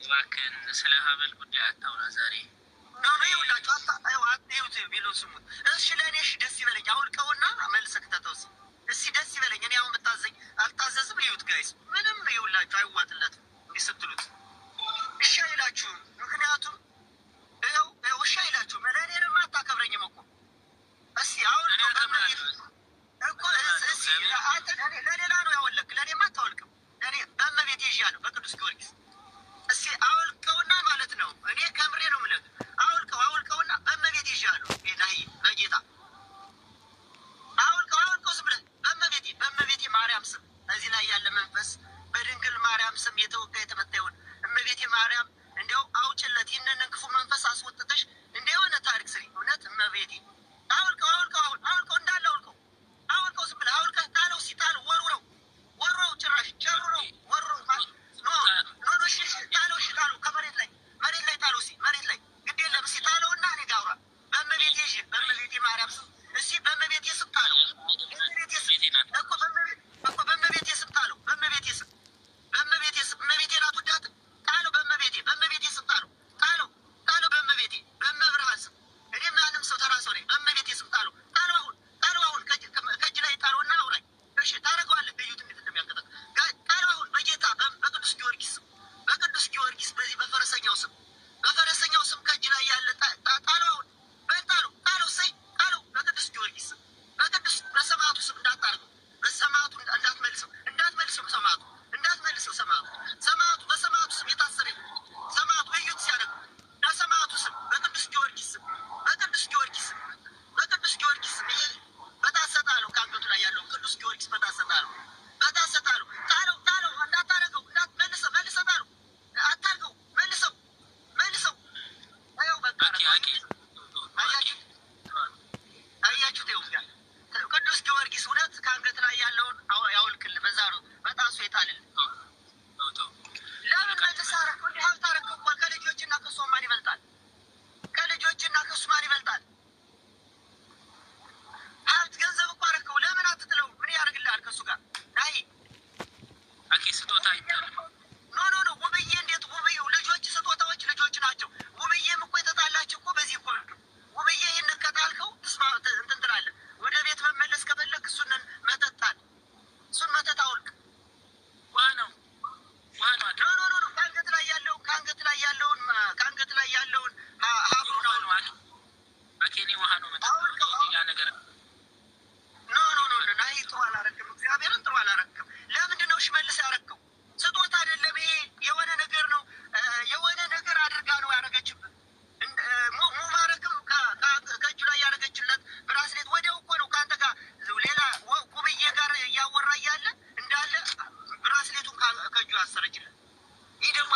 እባክህን ስለ ሀብል ጉዳይ አታውራ ዛሬ። ይኸውላችሁ አትዩት ቢሉ ስሙት። እሺ ለእኔ እሺ ደስ ይበለኝ። አውልቀውና መልሰህ ክተተው እስኪ ደስ ይበለኝ። እኔ አሁን ብታዘኝ አልታዘዝም። ይዩት ጋይስ ምንም ይኸውላችሁ አይዋጥለትም። እንዲህ ስትሉት እሺ አይላችሁም። ምክንያቱም ይኸው እሺ አይላችሁም። ለእኔንም አታከብረኝም እኮ። እስኪ አውልቀው እኮ ለሌላ ነው ያወለክ፣ ለእኔማ አታወልቅም። ለእኔ በእመቤቴ ይዣለሁ በቅዱስ ጊዮርጊስ። እስኪ አውልቀውና ማለት ነው። እኔ ከምሬ ነው የምልህ። አውልቀውና በእመቤቴ ይዣለሁ። ላይ በጌታ አውልቀው ዝም ብለህ በእመቤቴ ማርያም ስም እዚህ ላይ ያለ መንፈስ በድንግል ማርያም ስም የተወጋ የተመታ ይሁን። እመቤቴ ማርያም እንዲያው አውጭለት ይህንን ክፉ መንፈስ አስወጥተሽ እንደ የሆነ ታሪክ ስሪ። እውነት እመቤቴ አውልቀው እንዳለ አውልቀው ዝም ብለህ አውልቀህ ጣለው። ሲጣለው ወርውረው ጭራሽ ጨሩረው ወርውረው ጣለው ከመሬት ላይ ጣለው። መሬት ላይ ግድ የለም ጣለውና እኔ ጋር አውራ። በእመቤቴ ማርያም ስም እስኪ በእመቤቴ ስም ጣለው። በእመቤቴ ስም ጣለው። በእመቤቴ ስም እመቤቴ ናት ውዳት ጣለው። በእመቤቴ ስም ጣለው በእመቤቴ በእመብርሃን ስም። እኔ ማንም ሰው ተራ ሰው ነኝ። በእመቤቴ ስም ጣለው። አሁን ከእጅ ላይ ጣለውና አውራኝ። እሺ ታደርገዋለህ። እዩት እንዴት እንደሚያንቀጠቅ ጣለው። አሁን በጌታ በቅዱስ ጊዮርጊስ ስም በዚህ በፈረሰኛው ስም ከእጅ ላይ ያለ ጣለው። አሁን ጣለው በቅዱስ ጊዮርጊስ ስም በሰማዕቱ ስም እንዳታደርገው። በሰማዕቱ እንዳትመልሰው ሰማዕቱ በሰማዕቱ ስም የታሰረ ሰማዕቱ እዩት ሲያደርገው በሰማዕቱ ስም በቅዱስ ጊዮርጊስ ስም ይሄ በታሰጣለው ከአንገቱ ላይ ያለው ቅዱስ ጊዮርጊስ በታሰጣለው ጣለው እንዳታደርገው መልሰህ ጣለው። አታርገው መልሰው አያችሁት? ይኸው ቅዱስ ጊዮርጊስ እውነት ከአንገት ላይ ያለውን ያውልቅልህ። በዛ ነው በጣሱ የጣልልህ። ለምን መልሰህ አደረገው? እንዲህ ሀብት አደረገው እኮ ከልጆችና ከእሱ ማን ይበልጣል? ሀብት ገንዘብ እኮ አደረገው። ለምን አትጥለው? ምን ያደርግልሃል? ከእሱ ጋር ናይ ስጦታ አይቻልም። ኖ ውብዬ እንዴት ውብዬ ልጆች ስጦታዎች ልጆች ናቸው። ውብዬም እኮ የተጣላችሁ እኮ በዚህ እኮ ነው። ውብዬ ይህንን ከጣልከው እንትን ትላለህ። ወደ ቤት መመለስ ከፈለግ እሱን መጠጣል። እሱን መጠጥ አውልቅ። ውሃ ነው ኖ ከአንገት ላይ ያለውን ሀብሩን አውልቅ። እኔ ውሃ ነው መጠጣው ሌላ ነገር ኖ ናይ ጥሩ አላረክም። እግዚአብሔርን ጥሩ አላረክም። ለምንድን ነው ሽመልስ ያረከው? ስጦታ አይደለም ይሄ፣ የሆነ ነገር ነው። የሆነ ነገር አድርጋ ነው ያደረገችበት። ሙባረክም ከእጁ ላይ ያደረገችለት ብራስሌት ወዲያው እኮ ነው ከአንተ ጋር ሌላ ውብዬ ጋር እያወራ እያለ እንዳለ ብራስሌቱን ከእጁ አሰረችለት። ይህ ደግሞ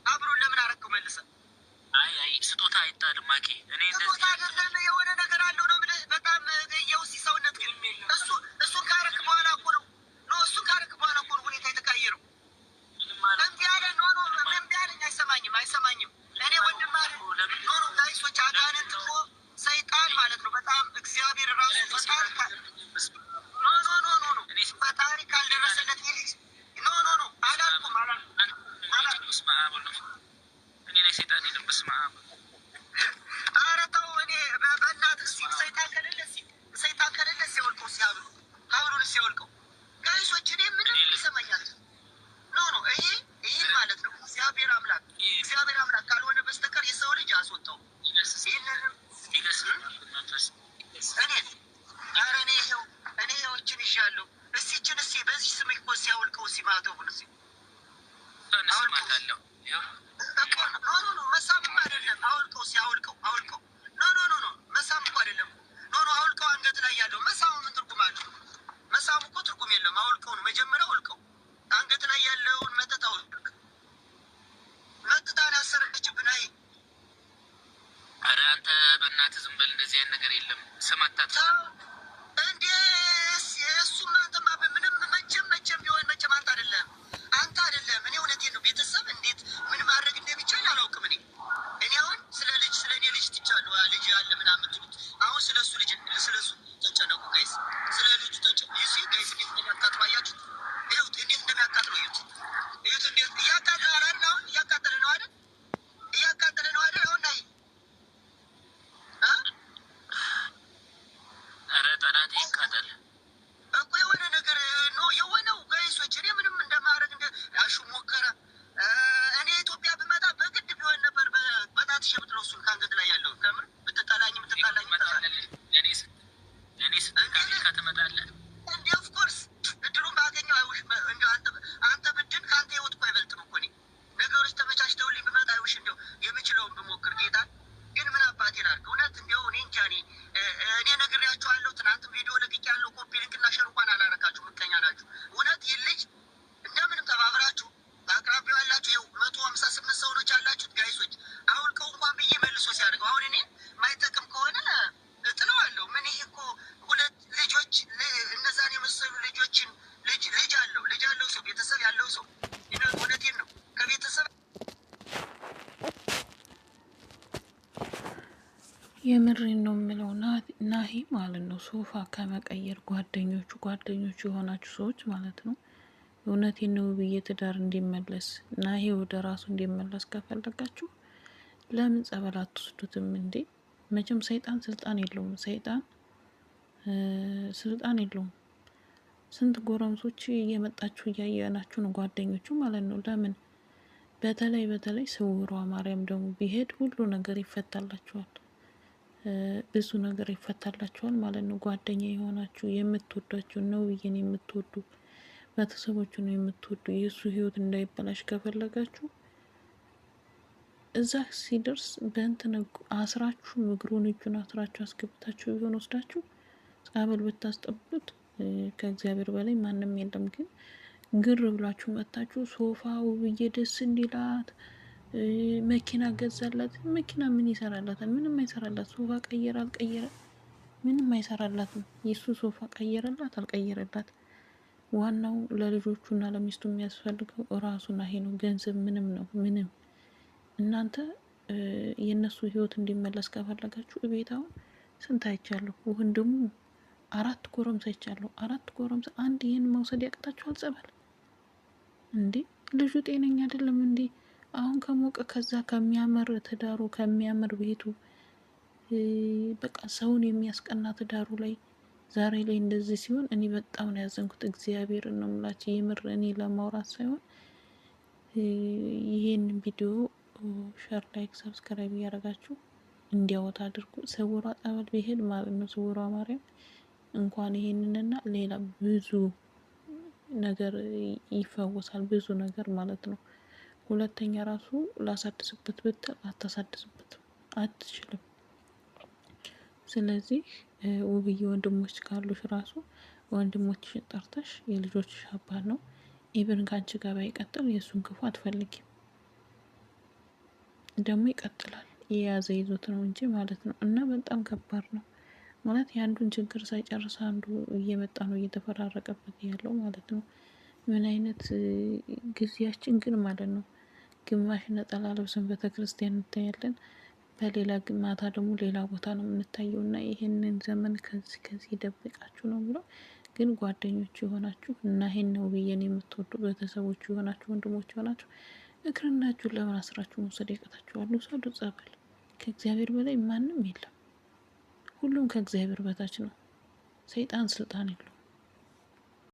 አብሩን ለምን አረከው መልሰህ? ስጦታ አይጣልም። እኔ ስጦታ አይደለም የሆነ ነገር አለው ነው የምልህ። በጣም የውስጥ ሰውነት ግን እሱን ካረክ በኋላ እኮ ነው ሁኔታ የተቀየረው። እምቢ አለ። እምቢ አለኝ። አይሰማኝም። እኔ ወንድም አለ ጋይሶች፣ አጋንንት እኮ ሰይጣን ማለት ነው። በጣም እግዚአብሔር ራሱ ፈጣሪ ካልደረሰለት ልጅ አላልኩም። እኔ ላይ ሰይጣን የለም። በስመ አብ ኧረ ተው። እኔ በእናትህ ሰይጣን ከሌለ ሲያወልቀው ሀብሉን ሲያወልቀው ጋይሶች፣ እኔ ምንም ይሰማኛል። ይህን ማለት ነው እግዚአብሔር አምላክ ካልሆነ በስተቀር የሰው ልጅ አስወጣው። እኔ ይኸውችን ይዣለሁ። እስኪችን በዚህ ስም እኮ ሲያወልቀው ሲማተቡን ስማታለሁ መሳም አይደለም። አውልቀው መሳም እኮ አይደለም። አውልቀው አንገት ላይ ያለው መሳሙ ምን ትርጉም አለው? መሳሙ እኮ ትርጉም የለም። አውልቀው ነው መጀመሪያ። አውልቀው የምሬን ነው የምለው ናሂ ማለት ነው። ሶፋ ከመቀየር ጓደኞቹ የሆናችሁ ሰዎች ማለት ነው። እውነቴን ነው ብዬ ትዳር እንዲመለስ ናሂ ወደ ራሱ እንዲመለስ ከፈለጋችሁ ለምን ጸበል አትወስዱትም እንዴ? መቼም ሰይጣን ስልጣን የለውም። ሰይጣን ስልጣን የለውም። ስንት ጎረምሶች እየመጣችሁ እያየናችሁ ነው፣ ጓደኞቹ ማለት ነው። ለምን በተለይ ስውሯ ማርያም ደግሞ ቢሄድ ሁሉ ነገር ይፈታላችኋል። ብዙ ነገር ይፈታላችኋል ማለት ነው። ጓደኛ የሆናችሁ የምትወዷቸው ነው ብዬን የምትወዱ ቤተሰቦቹ ነው የምትወዱ የእሱ ህይወት እንዳይበላሽ ከፈለጋችሁ እዛ ሲደርስ በእንትን አስራችሁ እግሩን እጁን አስራችሁ አስገብታችሁ ቢሆን ወስዳችሁ ጸበል ብታስጠብሉት ከእግዚአብሔር በላይ ማንም የለም። ግን ግር ብላችሁ መታችሁ ሶፋ ውብዬ ደስ እንዲላት መኪና ገዛላት። መኪና ምን ይሰራላታል? ምንም አይሰራላት። ሶፋ ቀየረ አልቀየረ ምንም አይሰራላትም። የሱ ሶፋ ቀየረላት አልቀየረላት ዋናው ለልጆቹና ለሚስቱ የሚያስፈልገው ራሱ ናሂ ነው። ገንዘብ ምንም ነው ምንም። እናንተ የእነሱ ህይወት እንዲመለስ ከፈለጋችሁ ቤት አሁን ስንት አይቻለሁ። ወንድሙ 4 ጎረምሳ አይቻለሁ። 4 ጎረምሳ አንድ ይህን መውሰድ ያቅታችኋል? ጸበል እንዴ! ልጁ ጤነኛ አይደለም እንዴ? አሁን ከሞቀ ከዛ ከሚያምር ትዳሩ ከሚያምር ቤቱ በቃ ሰውን የሚያስቀና ትዳሩ ላይ ዛሬ ላይ እንደዚህ ሲሆን እኔ በጣም ነው ያዘንኩት። እግዚአብሔርን ነው የምላችሁ። የምር እኔ ለማውራት ሳይሆን ይሄን ቪዲዮ ሸር፣ ላይክ፣ ሰብስክራይብ እያደረጋችሁ እንዲያወጣ አድርጉ። ስውሯ ጸበል ቢሄድ ማለት ነው ስውሯ ማርያም እንኳን ይሄንንና ሌላ ብዙ ነገር ይፈወሳል። ብዙ ነገር ማለት ነው። ሁለተኛ ራሱ ላሳድስበት ብትል አታሳድስበትም፣ አትችልም። ስለዚህ ውብዬ ወንድሞች ካሉሽ ራሱ ወንድሞችሽን ጠርተሽ የልጆችሽ አባት ነው ኢብን ከአንቺ ጋር ባይቀጥል የእሱን ክፉ አትፈልጊም። ደግሞ ይቀጥላል የያዘ ይዞት ነው እንጂ ማለት ነው። እና በጣም ከባድ ነው ማለት የአንዱን ችግር ሳይጨርስ አንዱ እየመጣ ነው እየተፈራረቀበት ያለው ማለት ነው። ምን አይነት ጊዜያችን ግን ማለት ነው። ግማሽ ነጠላ ለብሰን ቤተክርስቲያን እንታያለን፣ በሌላ ማታ ደግሞ ሌላ ቦታ ነው የምንታየው። እና ይሄንን ዘመን ከዚህ ደብቃችሁ ነው ብለው ግን ጓደኞች የሆናችሁ እና ይሄን ነው ብዬን የምትወዱ ቤተሰቦች የሆናችሁ ወንድሞች የሆናችሁ እግርናችሁን ለምን አስራችሁ መውሰድ ያቀታችኋል? ውሰዱ ጸበል። ከእግዚአብሔር በላይ ማንም የለም። ሁሉም ከእግዚአብሔር በታች ነው። ሰይጣን ስልጣን የለውም።